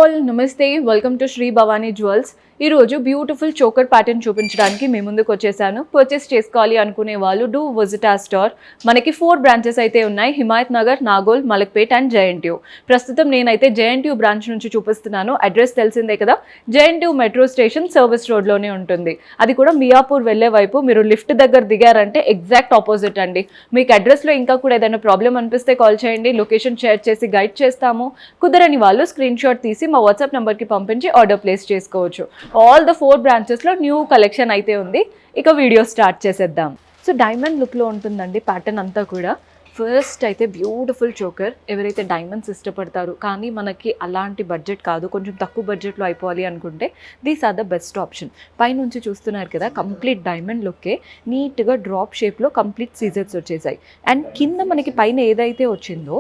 All నమస్తే welcome to Shri Bhavani jewels. ఈరోజు beautiful choker pattern చూపించడానికి మీ ముందుకు వచ్చేసాను. పర్చేస్ చేసుకోవాలి అనుకునే వాళ్ళు డూ విజిట్ ఆ స్టోర్. మనకి 4 బ్రాంచెస్ అయితే ఉన్నాయి, హిమాయత్ నగర్, నాగోల్, మలక్పేట్ అండ్ జేఎన్టీయూ. ప్రస్తుతం నేనైతే జేఎన్టీయూ బ్రాంచ్ నుంచి చూపిస్తున్నాను. అడ్రస్ తెలిసిందే కదా, జేఎన్టీయూ మెట్రో స్టేషన్ సర్వీస్ రోడ్లోనే ఉంటుంది. అది కూడా మియాపూర్ వెళ్ళే వైపు. మీరు లిఫ్ట్ దగ్గర దిగారంటే ఎగ్జాక్ట్ ఆపోజిట్ అండి. మీకు అడ్రస్లో ఇంకా కూడా ఏదైనా ప్రాబ్లం అనిపిస్తే కాల్ చేయండి, లొకేషన్ షేర్ చేసి గైడ్ చేస్తాము. కుదరని వాళ్ళు స్క్రీన్ షాట్ తీసి మా వాట్సాప్ నెంబర్కి పంపించి ఆర్డర్ ప్లేస్ చేసుకోవచ్చు. ఆల్ ద 4 బ్రాంచెస్లో న్యూ కలెక్షన్ అయితే ఉంది. ఇక వీడియో స్టార్ట్ చేసేద్దాం. సో డైమండ్ లుక్లో ఉంటుందండి ప్యాటర్న్ అంతా కూడా. ఫస్ట్ అయితే బ్యూటిఫుల్ చోకర్. ఎవరైతే డైమండ్స్ ఇష్టపడతారు కానీ మనకి అలాంటి బడ్జెట్ కాదు, కొంచెం తక్కువ బడ్జెట్లో అయిపోవాలి అనుకుంటే these are the best option. పైనుంచి చూస్తున్నారు కదా, కంప్లీట్ డైమండ్ లుక్కే నీట్గా డ్రాప్ షేప్లో కంప్లీట్ సీజర్స్ వచ్చేసాయి. అండ్ కింద మనకి పైన ఏదైతే వచ్చిందో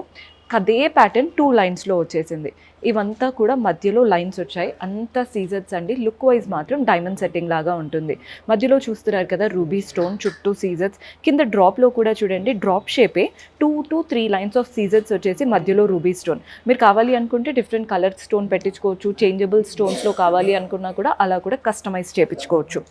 అదే ప్యాటర్న్ 2 లైన్స్లో వచ్చేసింది. ఇవంతా కూడా మధ్యలో లైన్స్ వచ్చాయి, అంతా సీజర్స్ అండి. లుక్ వైజ్ మాత్రం డైమండ్ సెట్టింగ్ లాగా ఉంటుంది. మధ్యలో చూస్తున్నారు కదా రూబీ స్టోన్, చుట్టూ సీజర్స్. కింద డ్రాప్లో కూడా చూడండి, డ్రాప్ షేపే 2 to 3 లైన్స్ ఆఫ్ సీజర్స్ వచ్చేసి మధ్యలో రూబీ స్టోన్. మీరు కావాలి అనుకుంటే డిఫరెంట్ కలర్ స్టోన్ పెట్టించుకోవచ్చు, చేంజబుల్ స్టోన్స్లో కావాలి అనుకున్నా కూడా అలా కూడా కస్టమైజ్ చేయించుకోవచ్చు.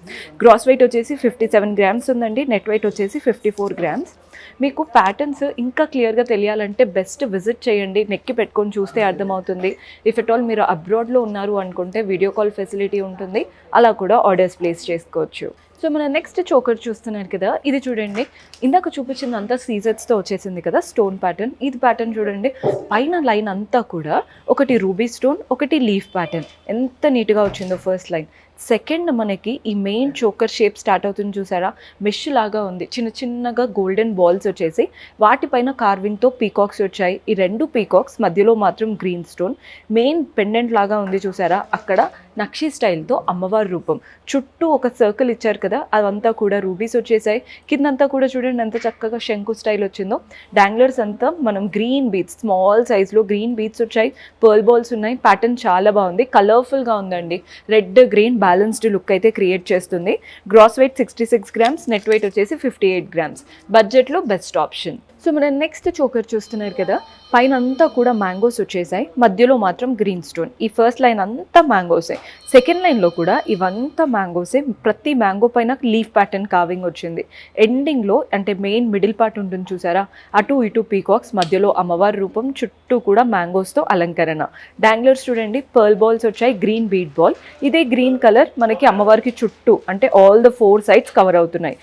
గ్రాస్ వెయిట్ వచ్చేసి 57 గ్రామ్స్ ఉందండి, నెట్ వెయిట్ వచ్చేసి 54 గ్రామ్స్. మీకు ప్యాటర్న్స్ ఇంకా క్లియర్గా తెలియాలంటే బెస్ట్ విజిట్ చేయండి, నెక్కి పెట్టుకొని చూస్తే అర్థమవుతుంది. ఇఫ్ ఎట్ ఆల్ మీరు అబ్రాడ్లో ఉన్నారు అనుకుంటే వీడియో కాల్ ఫెసిలిటీ ఉంటుంది, అలా కూడా ఆర్డర్స్ ప్లేస్ చేసుకోవచ్చు. సో మన నెక్స్ట్ చోకర్ చూస్తున్నారు కదా, ఇది చూడండి. ఇందాక చూపించింది అంతా సీజర్స్తో వచ్చేసింది కదా స్టోన్ ప్యాటర్న్. ఇది ప్యాటర్న్ చూడండి, పైన లైన్ అంతా కూడా ఒకటి రూబీ స్టోన్, ఒకటి లీఫ్ ప్యాటర్న్. ఎంత నీట్గా వచ్చిందో ఫస్ట్ లైన్. సెకండ్ మనకి ఈ మెయిన్ చోకర్ షేప్ స్టార్ట్ అవుతుంది చూసారా, మెష్ లాగా ఉంది. చిన్న చిన్నగా గోల్డెన్ బాల్స్ వచ్చేసి వాటిపైన కార్వింగ్తో పీకాక్స్ వచ్చాయి. ఈ 2 పీకాక్స్ మధ్యలో మాత్రం గ్రీన్ స్టోన్. మెయిన్ పెండెంట్ లాగా ఉంది చూసారా, అక్కడ నక్షి స్టైల్తో అమ్మవారి రూపం. చుట్టూ ఒక సర్కిల్ ఇచ్చారు కదా, అదంతా కూడా రూబీస్ వచ్చేసాయి. కిందంతా కూడా చూడండి ఎంత చక్కగా శంకు స్టైల్ వచ్చిందో. డాంగ్లర్స్ అంతా మనం గ్రీన్ బీట్స్, స్మాల్ సైజ్లో గ్రీన్ బీట్స్ వచ్చాయి. పర్ల్ బాల్స్ ఉన్నాయి. ప్యాటర్న్ చాలా బాగుంది, కలర్ఫుల్గా ఉందండి. రెడ్ గ్రీన్ బ్యాలెన్స్డ్ లుక్ అయితే క్రియేట్ చేస్తుంది. Gross weight 66 grams, net weight వచ్చేసి 58 గ్రామ్స్. బడ్జెట్లో బెస్ట్ ఆప్షన్. సో మనం నెక్స్ట్ చోకర్ చూస్తున్నారు కదా, పైన అంతా కూడా మ్యాంగోస్ వచ్చేసాయి, మధ్యలో మాత్రం గ్రీన్ స్టోన్. ఈ ఫస్ట్ లైన్ అంతా మ్యాంగోసే, సెకండ్ లైన్లో కూడా ఇవంతా మ్యాంగోసే. ప్రతి మ్యాంగో పైన లీఫ్ ప్యాటర్న్ కావింగ్ వచ్చింది. ఎండింగ్లో అంటే మెయిన్ మిడిల్ పార్ట్ ఉంటుంది చూసారా, అటు ఇటు పీకాక్స్, మధ్యలో అమ్మవారి రూపం, చుట్టూ కూడా మ్యాంగోస్తో అలంకరణ. డాంగ్లర్స్ చూడండి, పర్ల్ బాల్స్ వచ్చాయి, గ్రీన్ బీట్ బాల్. ఇదే గ్రీన్ కలర్ మనకి అమ్మవారికి చుట్టూ అంటే ఆల్ ద 4 సైడ్స్ కవర్ అవుతున్నాయి.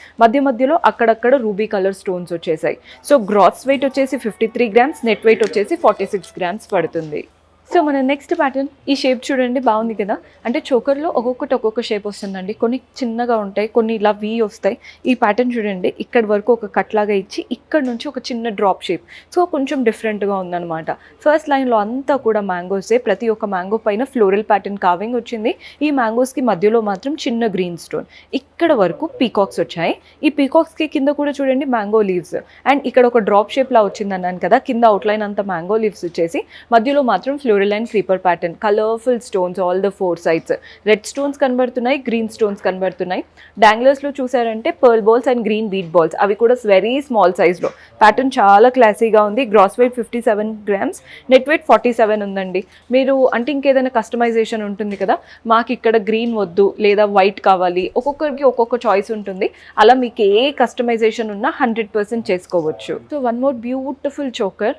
మధ్యలో అక్కడక్కడ రూబీ కలర్ స్టోన్స్ వచ్చేసాయి. సో గ్రాస్ వెయిట్ వచ్చేసి 53 గ్రామ్స్, నెట్ వెయిట్ వచ్చేసి 46 గ్రామ్స్ పడుతుంది. సో మన నెక్స్ట్ ప్యాటర్న్, ఈ షేప్ చూడండి, బాగుంది కదా. అంటే చోకర్లో ఒక్కొక్క షేప్ వస్తుందండి. కొన్ని చిన్నగా ఉంటాయి, కొన్ని ఇలా వీ వస్తాయి. ఈ ప్యాటర్న్ చూడండి, ఇక్కడ వరకు ఒక కట్ లాగా ఇచ్చి ఇక్కడ నుంచి ఒక చిన్న డ్రాప్ షేప్. సో కొంచెం డిఫరెంట్గా ఉందన్నమాట. ఫస్ట్ లైన్లో అంతా కూడా మ్యాంగోసే, ప్రతి ఒక్క మ్యాంగో పైన ఫ్లోరల్ ప్యాటర్న్ కావింగ్ వచ్చింది. ఈ మ్యాంగోస్కి మధ్యలో మాత్రం చిన్న గ్రీన్ స్టోన్. ఇక్కడ వరకు పీకాక్స్ వచ్చాయి. ఈ పీకాక్స్కి కింద కూడా చూడండి మ్యాంగో లీవ్స్. అండ్ ఇక్కడ ఒక డ్రాప్ షేప్ లా వచ్చింది అన్నాను కదా, కింద అవుట్లైన్ అంతా మ్యాంగో లీవ్స్ వచ్చేసి మధ్యలో మాత్రం floral and creeper pattern. Colourful stones all the 4 sides. Red stones కనబడుతున్నాయి, గ్రీన్ స్టోన్స్ కనబడుతున్నాయి. డాంగ్లర్స్లో చూసారంటే pearl balls and green bead balls, అవి కూడా వెరీ స్మాల్ సైజ్లో. ప్యాటర్న్ చాలా క్లాసీగా ఉంది. Gross weight 57 grams, net weight 47 ఉందండి. మీరు అంటే ఇంకేదైనా కస్టమైజేషన్ ఉంటుంది కదా, మాకు ఇక్కడ గ్రీన్ వద్దు లేదా వైట్ కావాలి, ఒక్కొక్కరికి ఒక్కొక్క చాయిస్ ఉంటుంది. అలా మీకు ఏ కస్టమైజేషన్ ఉన్నా 100% చేసుకోవచ్చు. So one more beautiful choker.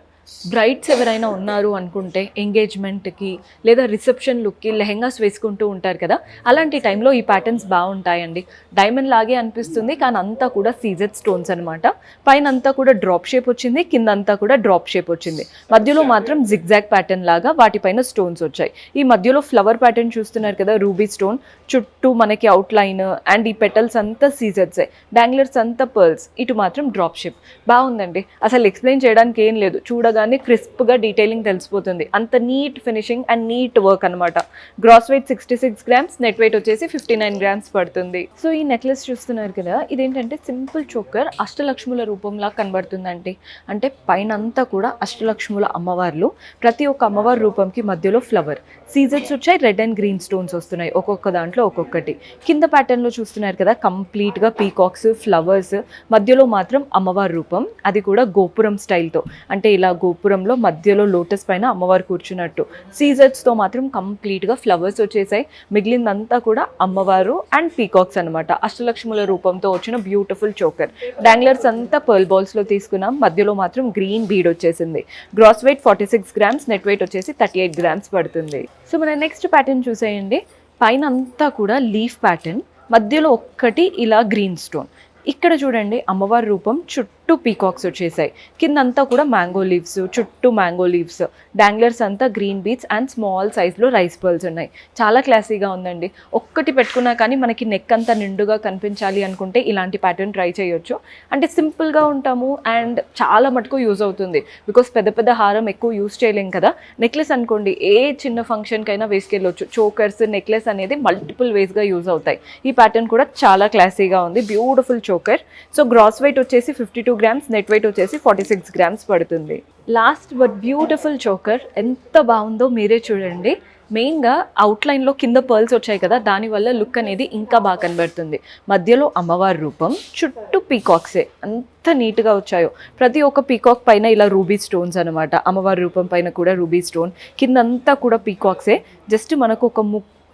Brides ఎవరైనా ఉన్నారు అనుకుంటే ఎంగేజ్మెంట్కి లేదా రిసెప్షన్ లుక్కి లెహెంగాస్ వేసుకుంటూ ఉంటారు కదా, అలాంటి టైంలో ఈ ప్యాటర్న్స్ బాగుంటాయండి. డైమండ్ లాగే అనిపిస్తుంది కానీ అంతా కూడా సీజెడ్ స్టోన్స్ అనమాట. పైన అంతా కూడా డ్రాప్ షేప్ వచ్చింది, కింద అంతా కూడా డ్రాప్ షేప్ వచ్చింది. మధ్యలో మాత్రం జిగ్జాగ్ ప్యాటర్న్ లాగా వాటిపైన స్టోన్స్ వచ్చాయి. ఈ మధ్యలో ఫ్లవర్ ప్యాటర్న్ చూస్తున్నారు కదా, రూబీ స్టోన్. చుట్టూ మనకి అవుట్లైన్ అండ్ ఈ పెటల్స్ అంతా సీజెడ్సే. డాంగ్లర్స్ అంతా పర్ల్స్, ఇటు మాత్రం డ్రాప్ షేప్. బాగుందండి, అసలు ఎక్స్ప్లెయిన్ చేయడానికి ఏం లేదు, చూడగానే క్రిస్ప్గా డీటెయిలింగ్ తెలిసిపోతుంది. అంత neat finishing and neat work అనమాట. Gross weight 66 grams, net weight వచ్చేసి 59 గ్రామ్స్ పడుతుంది. సో ఈ నెక్లెస్ చూస్తున్నారు కదా, ఇదేంటంటే సింపుల్ చోకర్ అష్టలక్ష్ముల రూపంలా కనబడుతుందండి. అంటే పైన అంతా కూడా అష్టలక్ష్ముల అమ్మవార్లు, ప్రతి ఒక్క అమ్మవారి రూపంకి మధ్యలో ఫ్లవర్. సీజర్స్ వచ్చాయి, రెడ్ అండ్ గ్రీన్ స్టోన్స్ వస్తున్నాయి ఒక్కొక్క దాంట్లో ఒక్కొక్కటి. కింద ప్యాటర్న్లో చూస్తున్నారు కదా, కంప్లీట్గా పీకాక్స్, ఫ్లవర్స్, మధ్యలో మాత్రం అమ్మవారి రూపం. అది కూడా గోపురం స్టైల్తో, అంటే ఇలా గోపురంలో మధ్యలో లోటస్ పైన అమ్మవారు కూర్చున్నట్టు. సీజర్స్తో మాత్రం కంప్లీట్గా ఫ్లవర్స్ వచ్చేసాయి. మిగిలిందంతా కూడా అమ్మవారు అండ్ పీకాక్స్ అనమాట. అష్టలక్ష్ముల రూపంతో వచ్చిన బ్యూటిఫుల్ చోకర్. డాంగ్లర్స్ అంతా పర్ల్ బాల్స్లో తీసుకున్నాం. మధ్యలో మాత్రం గ్రీన్ బీడ్ వచ్చేసింది. Gross weight 46 grams, net weight వచ్చేసి 38 గ్రామ్స్ పడుతుంది. సో మన నెక్స్ట్ ప్యాటర్న్ చూసేయండి. పైన అంతా కూడా లీఫ్ ప్యాటర్న్, మధ్యలో ఒక్కటి ఇలా గ్రీన్ స్టోన్. ఇక్కడ చూడండి అమ్మవారి రూపం, చుట్టూ పీకాక్స్ వచ్చేసాయి. కిందంతా కూడా మ్యాంగో లీవ్స్, చుట్టూ మ్యాంగో లీవ్స్. డాంగ్లర్స్ అంతా గ్రీన్ బీట్స్ అండ్ స్మాల్ సైజ్లో రైస్ పర్ల్స్ ఉన్నాయి. చాలా క్లాసీగా ఉందండి. ఒక్కటి పెట్టుకున్నా కానీ మనకి నెక్ అంతా నిండుగా కనిపించాలి అనుకుంటే ఇలాంటి ప్యాటర్న్ ట్రై చేయొచ్చు. అంటే సింపుల్గా ఉంటాము అండ్ చాలా మటుకు యూజ్ అవుతుంది. బికాస్ పెద్ద పెద్ద హారం ఎక్కువ యూజ్ చేయలేం కదా. నెక్లెస్ అనుకోండి, ఏ చిన్న ఫంక్షన్కైనా వేసుకెళ్ళొచ్చు. చోకర్స్, నెక్లెస్ అనేది మల్టిపుల్ వేస్గా యూజ్ అవుతాయి. ఈ ప్యాటర్న్ కూడా చాలా క్లాసీగా ఉంది. Beautiful choker. So gross weight వచ్చేసి 52 గ్రామ్స్, నెట్ వెయిట్ వచ్చేసి 46 గ్రామ్స్ పడుతుంది. Last but beautiful choker. ఎంత బాగుందో మీరే చూడండి. మెయిన్గా అవుట్లైన్లో కింద పర్ల్స్ వచ్చాయి కదా, దానివల్ల లుక్ అనేది ఇంకా బాగా కనబడుతుంది. మధ్యలో అమ్మవారి రూపం, చుట్టూ పీకాక్సే. అంత నీట్గా వచ్చాయో. ప్రతి ఒక్క పీకాక్ పైన ఇలా రూబీ స్టోన్స్ అనమాట. అమ్మవారి రూపం పైన కూడా రూబీ స్టోన్, కిందంతా కూడా పీకాక్సే. జస్ట్ మనకు ఒక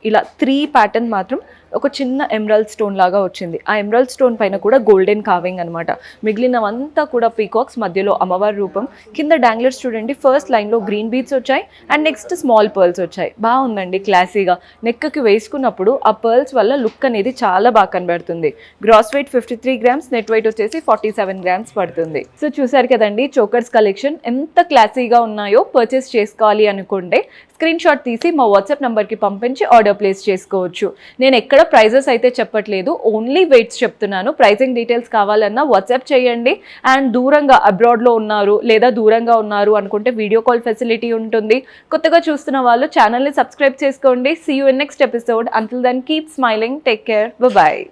ఇలా 3 ప్యాటర్న్ మాత్రం ఒక చిన్న ఎమరాల్డ్ స్టోన్ లాగా వచ్చింది. ఆ ఎమరాల్డ్ స్టోన్ పైన కూడా గోల్డెన్ కావింగ్ అనమాట. మిగిలినవంతా కూడా పీకాక్స్, మధ్యలో అమ్మవారి రూపం. కింద డాంగ్లర్స్ చూడండి, ఫస్ట్ లైన్లో గ్రీన్ బీడ్స్ వచ్చాయి అండ్ నెక్స్ట్ స్మాల్ పర్ల్స్ వచ్చాయి. బాగుందండి క్లాసీగా. నెక్కి వేసుకున్నప్పుడు ఆ పర్ల్స్ వల్ల లుక్ అనేది చాలా బాగా కనబడుతుంది. Gross weight 53 grams, net weight వచ్చేసి 47 గ్రామ్స్ పడుతుంది. సో చూసారు కదండి చోకర్స్ కలెక్షన్ ఎంత క్లాసీగా ఉన్నాయో. పర్చేస్ చేసుకోవాలి అనుకుంటే స్క్రీన్ షాట్ తీసి మా వాట్సాప్ నెంబర్కి పంపించి ఆర్డర్ ప్లేస్ చేసుకోవచ్చు. నేను ఎక్కడ ప్రైజెస్ అయితే చెప్పట్లేదు, ఓన్లీ వెయిట్స్ చెప్తున్నాను. ప్రైజింగ్ డీటెయిల్స్ కావాలన్నా వాట్సాప్ చేయండి. అండ్ దూరంగా అబ్రాడ్లో ఉన్నారు లేదా దూరంగా ఉన్నారు అనుకుంటే వీడియో కాల్ ఫెసిలిటీ ఉంటుంది. కొత్తగా చూస్తున్న వాళ్ళు ఛానల్ని సబ్స్క్రైబ్ చేసుకోండి. See you in next episode. Until then keep smiling. Take care. Bye.